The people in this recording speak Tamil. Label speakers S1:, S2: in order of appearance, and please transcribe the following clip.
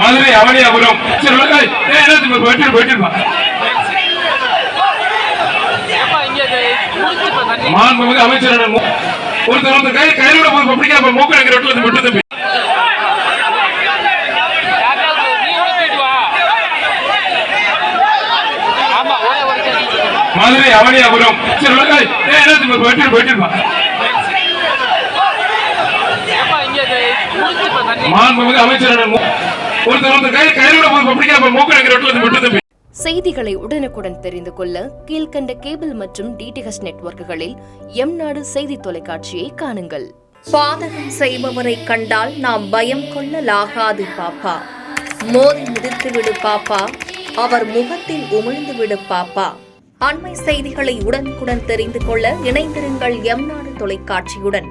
S1: மதுரை அவனியாபுரம். சரி போயிட்டு மாண்புமிகு அமைச்சர் ஒருத்தர் கையில பிடிக்க மூக்கு நகர் ரோட்ல விட்டு தம்பி மதுரை அவனியாபுரம். சரி போயிட்டு மாண்புமிகு அமைச்சர் ஒருத்தர் கையில பிடிக்க மூக்கு நகர் ரோட்ல விட்டு தம்பி.
S2: செய்திகளை உடனுக்குடன் தெரிந்து கொள்ள கீழ்கண்ட கேபிள் மற்றும் டிடிஎச் நெட்வொர்க்குகளில் எம் நாடு செய்தி தொலைக்காட்சியை காணுங்கள். பாதகம் செய்பவரை கண்டால் நாம் பயம் கொள்ளலாகாது பாப்பா. மோதி மிதித்துவிடு பாப்பா, அவர் முகத்தில் உமிழ்ந்துவிடு பாப்பா. அண்மை செய்திகளை உடனுக்குடன் தெரிந்து கொள்ள இணைந்திருங்கள் எம் நாடு தொலைக்காட்சியுடன்.